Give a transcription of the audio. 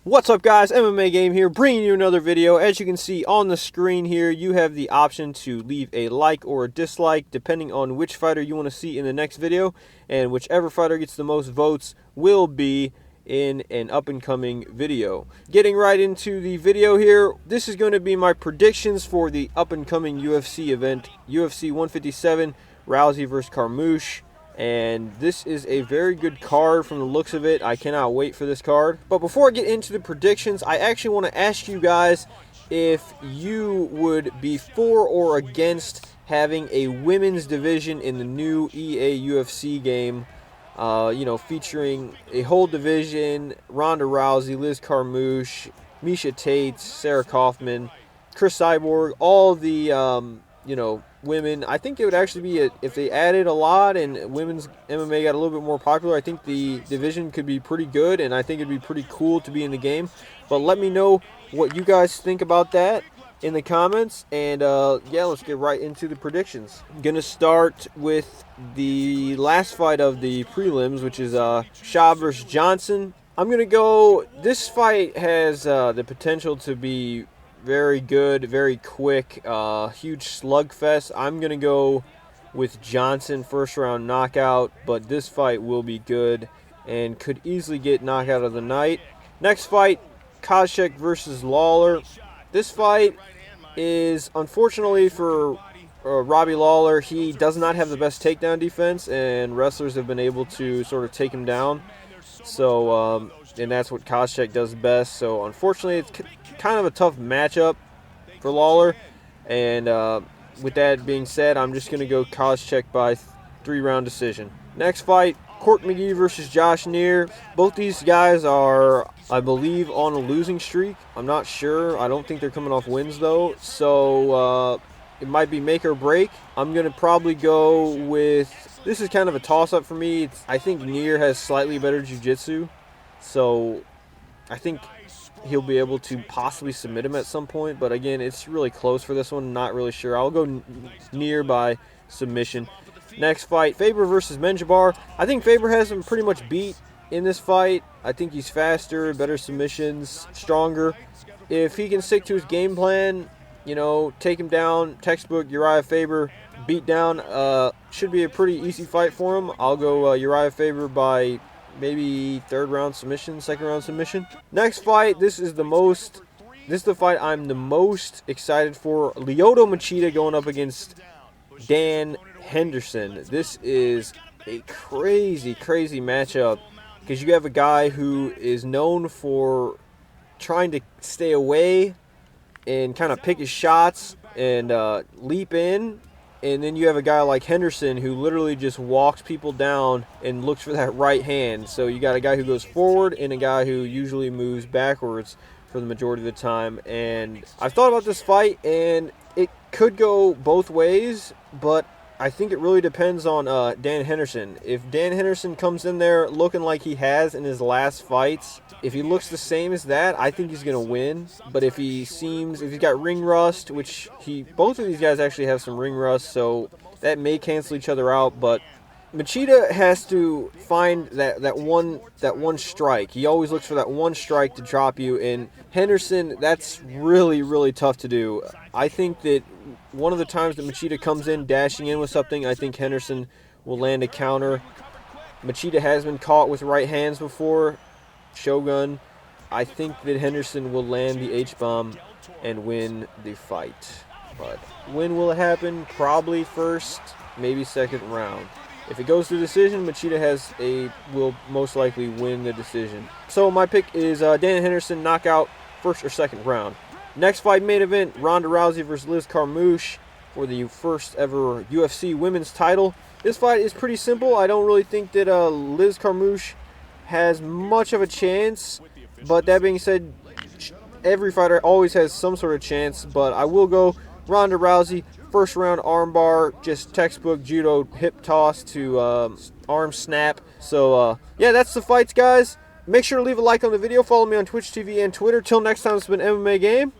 What's up, guys? MMA Game here, bringing you another video. As you can see on the screen here, you have the option to leave a like or a dislike depending on which fighter you want to see in the next video, and whichever fighter gets the most votes will be in an up-and-coming video. Getting right into the video here, this is going to be my predictions for the up-and-coming UFC event, UFC 157, Rousey vs. Carmouche. And this is a very good card from the looks of it. I cannot wait for this card. But before I get into the predictions, I actually want to ask you guys if you would be for or against having a women's division in the new EA UFC game. Featuring a whole division: Ronda Rousey, Liz Carmouche, Miesha Tate, Sarah Kaufman, Chris Cyborg, all the women. I think it would actually be if they added a lot and women's MMA got a little bit more popular. I think the division could be pretty good, and I think it'd be pretty cool to be in the game. But let me know what you guys think about that in the comments, and let's get right into the predictions. I'm gonna start with the last fight of the prelims, which is Schaub versus Johnson. I'm gonna go. This fight has the potential to be very good, very quick, huge slugfest. I'm going to go with Johnson first round knockout, but this fight will be good and could easily get knockout of the night. Next fight, Koscheck versus Lawler. This fight is, unfortunately for Robbie Lawler, he does not have the best takedown defense, and wrestlers have been able to sort of take him down. So, and that's what Koscheck does best. So, unfortunately, it's kind of a tough matchup for Lawler. And with that being said, I'm just going to go Koscheck by 3-round decision. Next fight, Court McGee versus Josh Neer. Both these guys are, I believe, on a losing streak. I'm not sure. I don't think they're coming off wins, though. So, it might be make or break. I'm going to probably go with... This is kind of a toss-up for me. I think Neer has slightly better jiu-jitsu, so I think he'll be able to possibly submit him at some point. But again, it's really close for this one. Not really sure. I'll go Neer by submission. Next fight, Faber versus Menjivar. I think Faber has him pretty much beat in this fight. I think he's faster, better submissions, stronger. If he can stick to his game plan, take him down, textbook Uriah Faber beat down, should be a pretty easy fight for him. I'll go Uriah Faber by maybe 3rd round submission, 2nd round submission. Next fight, this is the fight I'm the most excited for. Lyoto Machida going up against Dan Henderson. This is a crazy matchup because you have a guy who is known for trying to stay away and kind of pick his shots and leap in. And then you have a guy like Henderson who literally just walks people down and looks for that right hand. So you got a guy who goes forward and a guy who usually moves backwards for the majority of the time. And I've thought about this fight, and it could go both ways, but I think it really depends on Dan Henderson. If Dan Henderson comes in there looking like he has in his last fights, if he looks the same as that, I think he's going to win. But if he's got ring rust, which both of these guys actually have some ring rust, so that may cancel each other out. But Machida has to find that one strike. He always looks for that one strike to drop you. And Henderson, that's really tough to do. I think that one of the times that Machida comes in dashing in with something, I think Henderson will land a counter. Machida has been caught with right hands before. Shogun. I think that Henderson will land the H-bomb and win the fight. But when will it happen? Probably 1st, maybe 2nd round. If it goes to decision, Machida will most likely win the decision. So my pick is Dan Henderson knockout, 1st or 2nd round. Next fight, main event, Ronda Rousey versus Liz Carmouche for the first ever UFC women's title. This fight is pretty simple. I don't really think that Liz Carmouche has much of a chance, but that being said, every fighter always has some sort of chance. But I will go Ronda Rousey, 1st round armbar, just textbook judo hip toss to arm snap. So that's the fights, guys. Make sure to leave a like on the video. Follow me on Twitch TV and Twitter. Till next time, it's been MMA Game.